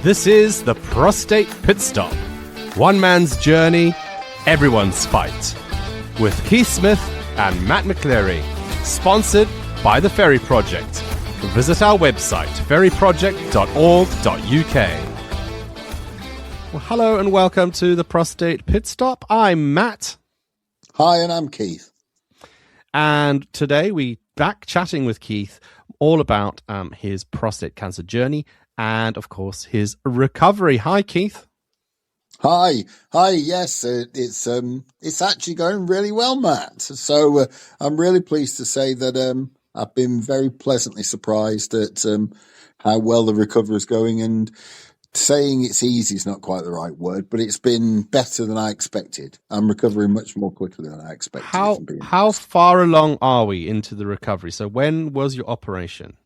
This is the Prostate Pit Stop. One man's journey, everyone's fight. With Keith Smith and Matt McCleary. Sponsored by the Ferry Project. Visit our website, ferryproject.org.uk. Well, hello and welcome to the Prostate Pit Stop. I'm Matt. Hi, and I'm Keith. And today we back chatting with Keith all about his prostate cancer journey and, of course, his recovery. Hi, Keith. Hi. Yes, it's actually going really well, Matt. So I'm really pleased to say that I've been very pleasantly surprised at how well the recovery is going. And saying it's easy is not quite the right word, but it's been better than I expected. I'm recovering much more quickly than I expected. How far along are we into the recovery? So when was your operation?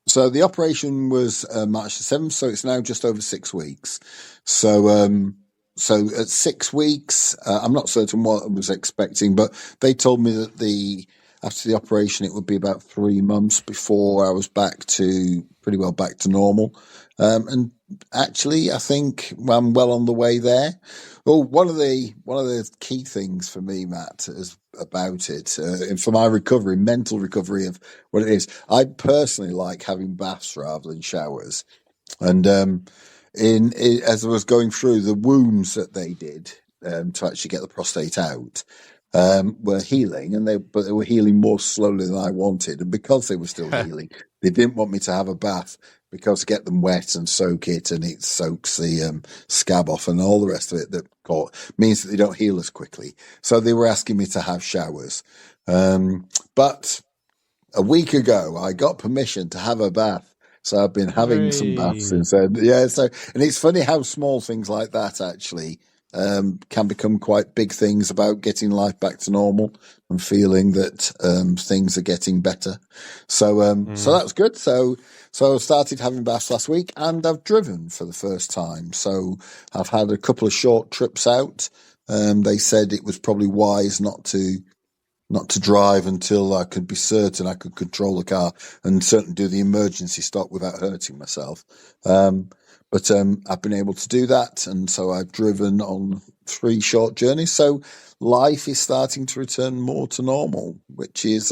So the operation was March the 7th, so it's now just over 6 weeks. So at 6 weeks, I'm not certain what I was expecting, but they told me that after the operation, it would be about 3 months before I was pretty well back to normal. And actually, I think I'm well on the way there. Well, one of the key things for me, Matt, is about it, and for my recovery, mental recovery of what it is. I personally like having baths rather than showers, and as I was going through the wounds that they did to actually get the prostate out, were healing, but they were healing more slowly than I wanted, and because they were still healing, they didn't want me to have a bath because get them wet and soak it, and it soaks the scab off and all the rest of it that means that they don't heal as quickly. So they were asking me to have showers, but a week ago I got permission to have a bath. So I've been having some baths since then. Yeah, and it's funny how small things like that actually can become quite big things about getting life back to normal and feeling that things are getting better. So that was good. So I started having baths last week, and I've driven for the first time. So I've had a couple of short trips out. They said it was probably wise not to drive until I could be certain I could control the car and certainly do the emergency stop without hurting myself. But I've been able to do that, and so I've driven on 3 short journeys. So life is starting to return more to normal, which is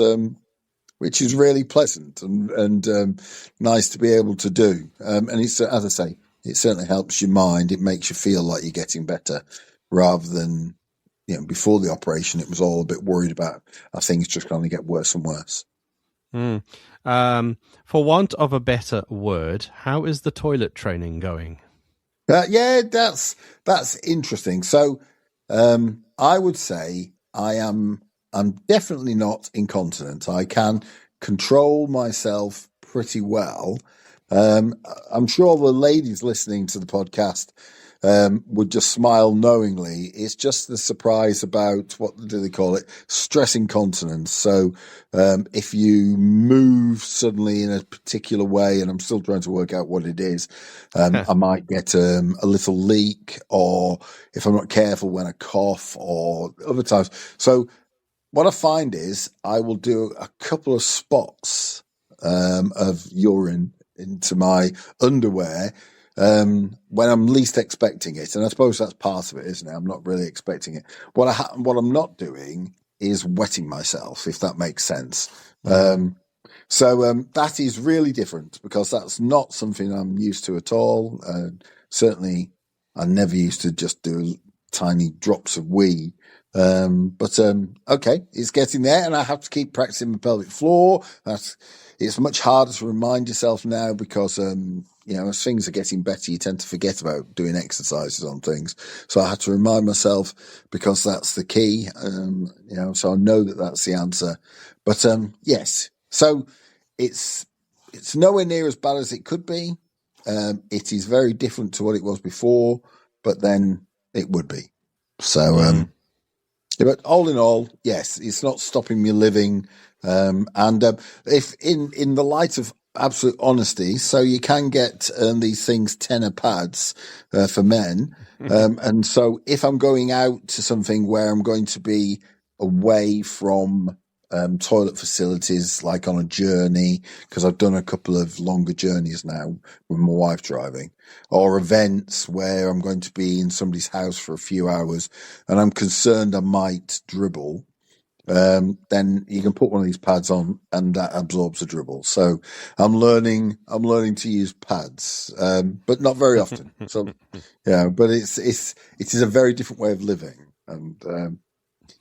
really pleasant and nice to be able to do. And it's, as I say, it certainly helps your mind. It makes you feel like you're getting better, rather than before the operation, it was all a bit worried about are things just going to get worse and worse. For want of a better word, how is the toilet training going? Yeah, that's interesting. So I would say I'm definitely not incontinent. I can control myself pretty well. I'm sure the ladies listening to the podcast would just smile knowingly. It's just the surprise about, what do they call it? Stress incontinence. So if you move suddenly in a particular way, and I'm still trying to work out what it is, I might get a little leak, or if I'm not careful, when I cough, or other times. So what I find is I will do a couple of spots of urine into my underwear when I'm least expecting it, and I suppose that's part of it, isn't it? I'm not really expecting it. What I'm not doing is wetting myself, if that makes sense. So that is really different, because that's not something I'm used to at all. Certainly, I never used to just do tiny drops of wee. But okay, it's getting there, and I have to keep practicing my pelvic floor. It's much harder to remind yourself now, because as things are getting better, you tend to forget about doing exercises on things. So I had to remind myself, because that's the key. So I know that that's the answer. But yes, so it's nowhere near as bad as it could be. It is very different to what it was before, but then it would be. So, but all in all, yes, it's not stopping me living. And if in the light of absolute honesty, so you can get these things, tenor pads for men. And so if I'm going out to something where I'm going to be away from toilet facilities, like on a journey, because I've done a couple of longer journeys now with my wife driving, or events where I'm going to be in somebody's house for a few hours and I'm concerned I might dribble. Then you can put one of these pads on and that absorbs the dribble. So I'm learning to use pads, but not very often. So, yeah, but it is a very different way of living. And,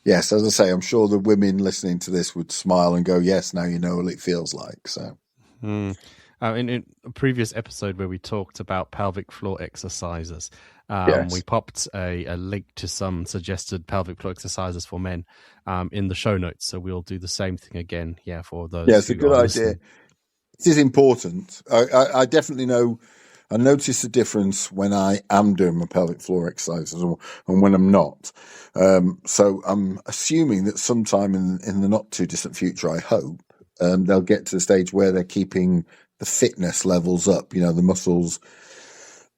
yes, as I say, I'm sure the women listening to this would smile and go, yes, now you know what it feels like. So, in a previous episode where we talked about pelvic floor exercises, yes. we popped a link to some suggested pelvic floor exercises for men in the show notes. So we'll do the same thing again, for those. Yeah, it's a good idea. It is important. I definitely know. I notice the difference when I am doing my pelvic floor exercises and when I'm not. So I'm assuming that sometime in the not too distant future, I hope, they'll get to the stage where they're keeping the fitness levels up, the muscles,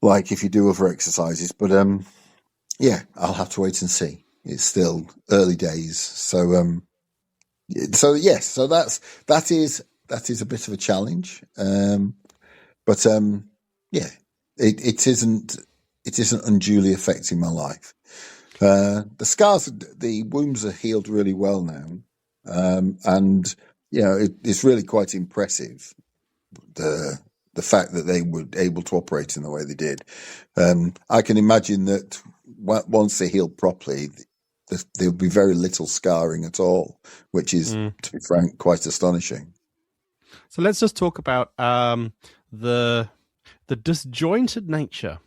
like if you do other exercises. But I'll have to wait and see. It's still early days. So that is a bit of a challenge. But it isn't unduly affecting my life. The wounds are healed really well now, and it's really quite impressive the fact that they were able to operate in the way they did. I can imagine that once they healed properly, there'll be very little scarring at all, which is, to be frank, quite astonishing. So let's just talk about the disjointed nature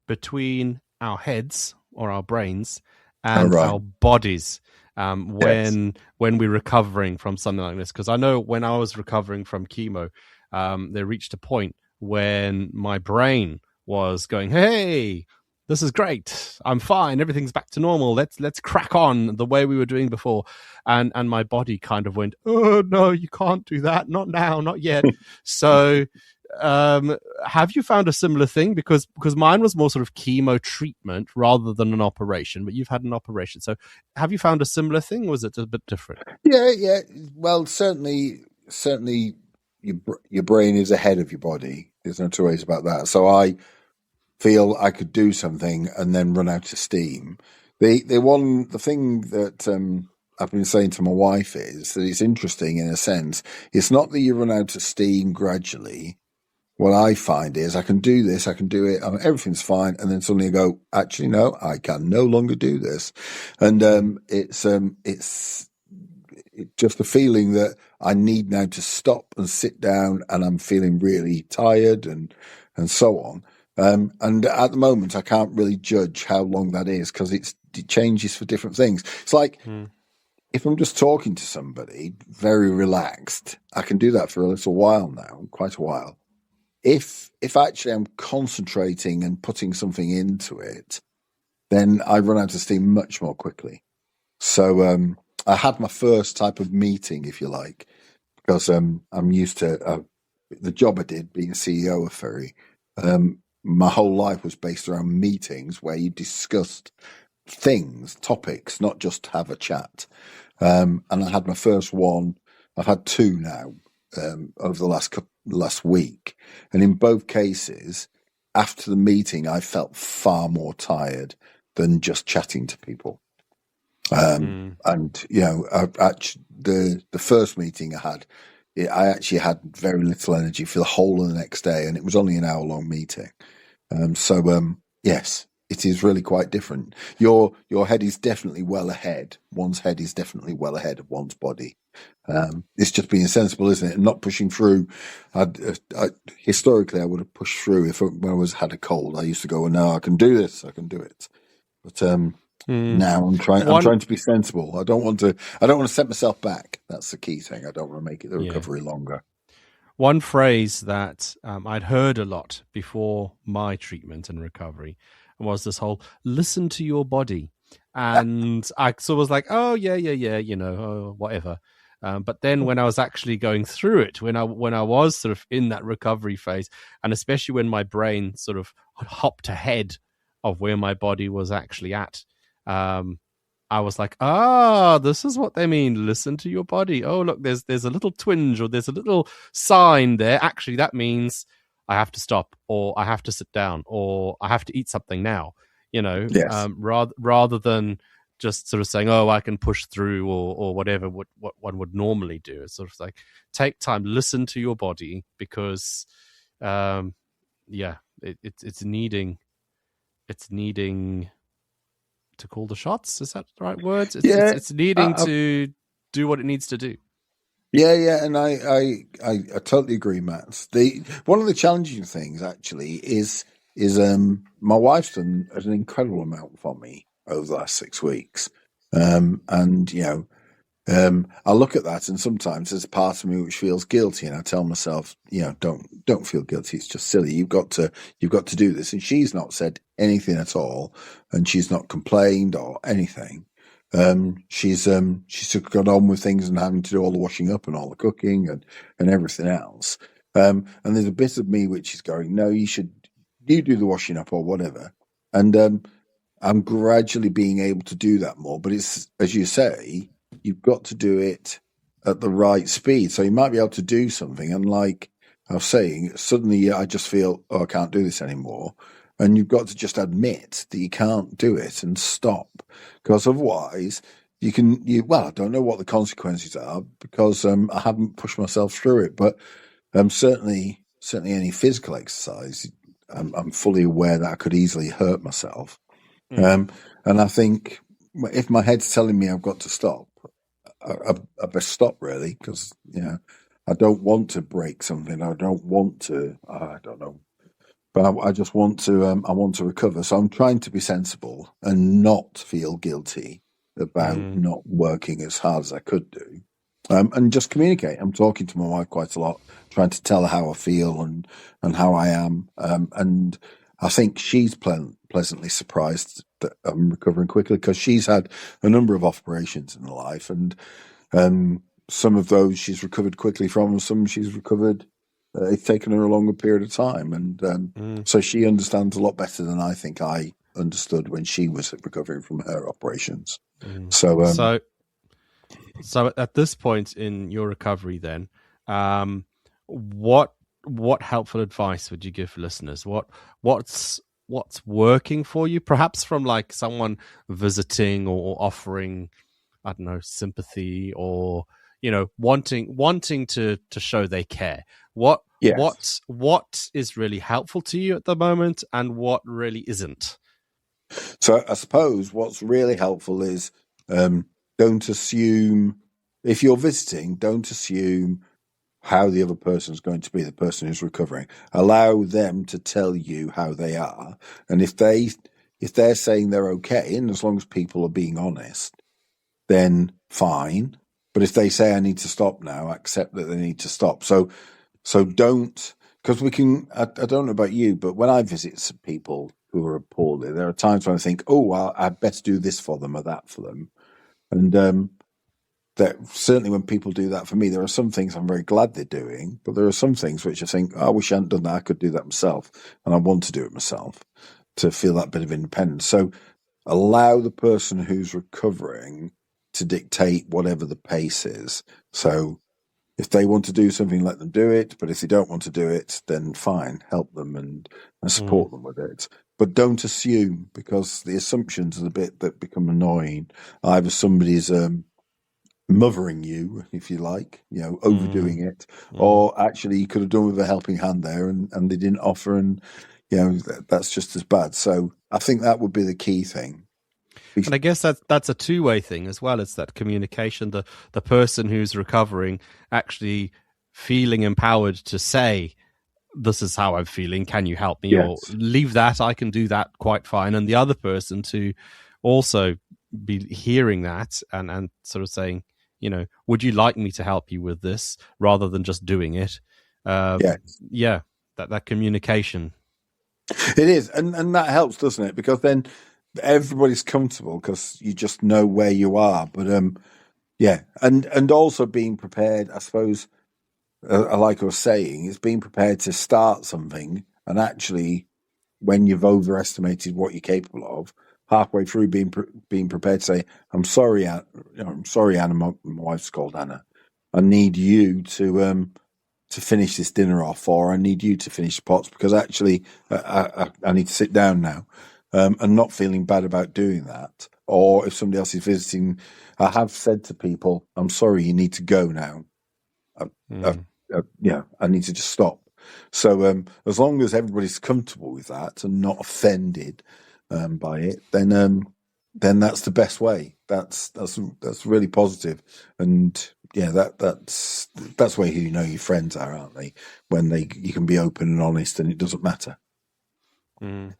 between our heads or our brains and our bodies when we're recovering from something like this. Because I know when I was recovering from chemo, they reached a point when my brain was going, "Hey, this is great. I'm fine. Everything's back to normal. Let's crack on the way we were doing before." And my body kind of went, "Oh no, you can't do that. Not now, not yet." So have you found a similar thing? Because mine was more sort of chemo treatment rather than an operation, but you've had an operation. So have you found a similar thing, or was it a bit different? Yeah. Well, certainly your brain is ahead of your body. There's no two ways about that. So I feel I could do something and then run out of steam. The thing that I've been saying to my wife is that it's interesting in a sense. It's not that you run out of steam gradually. What I find is I can do this, I can do it, everything's fine, and then suddenly I go, actually, no, I can no longer do this. And it's just the feeling that I need now to stop and sit down, and I'm feeling really tired and so on. And at the moment, I can't really judge how long that is because it changes for different things. It's like if I'm just talking to somebody very relaxed, I can do that for a little while now, quite a while. If actually I'm concentrating and putting something into it, then I run out of steam much more quickly. So I had my first type of meeting, if you like, because I'm used to the job I did being CEO of Ferry. My whole life was based around meetings where you discussed topics, not just have a chat. And I had my first one. I've had two now over the last week. And in both cases, after the meeting, I felt far more tired than just chatting to people. And, the first meeting I had, I actually had very little energy for the whole of the next day, and it was only an hour-long meeting. Yes, it is really quite different. Your head is definitely well ahead. One's head is definitely well ahead of one's body. It's just being sensible, isn't it? And not pushing through. Historically, I would have pushed through when I had a cold. I used to go, "Oh, no, I can do this. I can do it." But now I'm trying to be sensible. I don't want to set myself back. That's the key thing. I don't want to make the recovery longer. One phrase that I'd heard a lot before my treatment and recovery was this whole "listen to your body," and I sort of was like, "Oh yeah, whatever." But then when I was actually going through it, when I was sort of in that recovery phase, and especially when my brain sort of hopped ahead of where my body was actually at, I was like, this is what they mean. Listen to your body. Oh, look, there's a little twinge or there's a little sign there. Actually, that means I have to stop, or I have to sit down, or I have to eat something now. Yes. Rather than just sort of saying, oh, I can push through, or whatever what one would normally do. It's sort of like, take time, listen to your body, because it's needing to call the shots. Is that the right words? Yeah. It's needing to do what it needs to do. Yeah, and I totally agree, Matt. One of the challenging things actually is my wife's done an incredible amount for me over the last 6 weeks, and I look at that, and sometimes there's a part of me which feels guilty, and I tell myself, don't feel guilty. It's just silly. You've got to do this. And she's not said anything at all, and she's not complained or anything. She's just got on with things and having to do all the washing up and all the cooking and everything else. And there's a bit of me which is going, no, you do the washing up or whatever. And I'm gradually being able to do that more. But it's, as you say, you've got to do it at the right speed. So you might be able to do something, and like I was saying, suddenly I just feel, I can't do this anymore. And you've got to just admit that you can't do it and stop, because otherwise I don't know what the consequences are, because I haven't pushed myself through it. But certainly any physical exercise, I'm fully aware that I could easily hurt myself. And I think if my head's telling me I've got to stop, I best stop, really, because I don't want to break something. I don't want to. I don't know, but I just want to. I want to recover. So I'm trying to be sensible and not feel guilty about not working as hard as I could do, and just communicate. I'm talking to my wife quite a lot, trying to tell her how I feel and how I am, and I think she's pleasantly surprised that I'm recovering quickly, because she's had a number of operations in her life, and some of those she's recovered quickly from, and some she's recovered. It's taken her a longer period of time, and so she understands a lot better than I think I understood when she was recovering from her operations. So at this point in your recovery, then, what helpful advice would you give listeners? What's working for you? Perhaps from like someone visiting or offering, I don't know, sympathy, or wanting to show they care. What is really helpful to you at the moment, and what really isn't? So I suppose what's really helpful is, don't assume, if you're visiting, don't assume how the other person is going to be, the person who's recovering. Allow them to tell you how they are, and if they're saying they're okay, and as long as people are being honest, then fine. But if they say I need to stop now, accept that they need to stop. So don't, because we can. I don't know about you, but when I visit some people who are poorly, there are times when I think, I better do this for them or that for them, and that certainly when people do that for me, there are some things I'm very glad they're doing, but there are some things which I think, I wish I hadn't done that. I could do that myself, and I want to do it myself to feel that bit of independence. So allow the person who's recovering to dictate whatever the pace is. So if they want to do something, let them do it. But if they don't want to do it, then fine, help them and support them with it. But don't assume, because the assumptions are the bit that become annoying. Either somebody's mothering you, if you like, overdoing it, or actually you could have done with a helping hand there, and they didn't offer, and that's just as bad. So I think that would be the key thing. And I guess that's a two-way thing as well. It's that communication, the person who's recovering actually feeling empowered to say, this is how I'm feeling, can you help me? Yes. Or leave that, I can do that quite fine. And the other person to also be hearing that and sort of saying, would you like me to help you with this, rather than just doing it? Yeah, that communication. It is, and that helps, doesn't it? Because then everybody's comfortable, because you just know where you are. But and also being prepared, I suppose, like I was saying, is being prepared to start something, and actually, when you've overestimated what you're capable of, halfway through being prepared to say, I'm sorry, Anna, my wife's called Anna. I need you to finish this dinner off, or I need you to finish the pots, because actually I need to sit down now, and not feeling bad about doing that. Or if somebody else is visiting, I have said to people, I'm sorry, you need to go now. I need to just stop. So as long as everybody's comfortable with that and not offended by it, then that's the best way. That's really positive. And yeah, that's where you know your friends are, aren't they? When you can be open and honest, and it doesn't matter. No,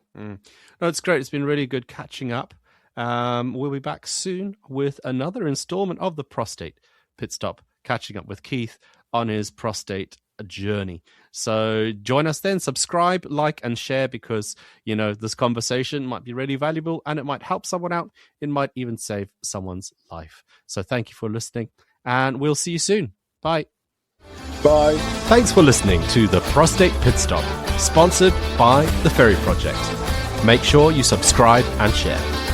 it's great. It's been really good catching up. We'll be back soon with another installment of the Prostate Pit Stop, catching up with Keith on his prostate journey. So join us then, subscribe, like, and share, because this conversation might be really valuable and it might help someone out. It might even save someone's life. So thank you for listening, and we'll see you soon. Bye. Bye. Thanks for listening to the Prostate Pit Stop, sponsored by the Ferry Project. Make sure you subscribe and share.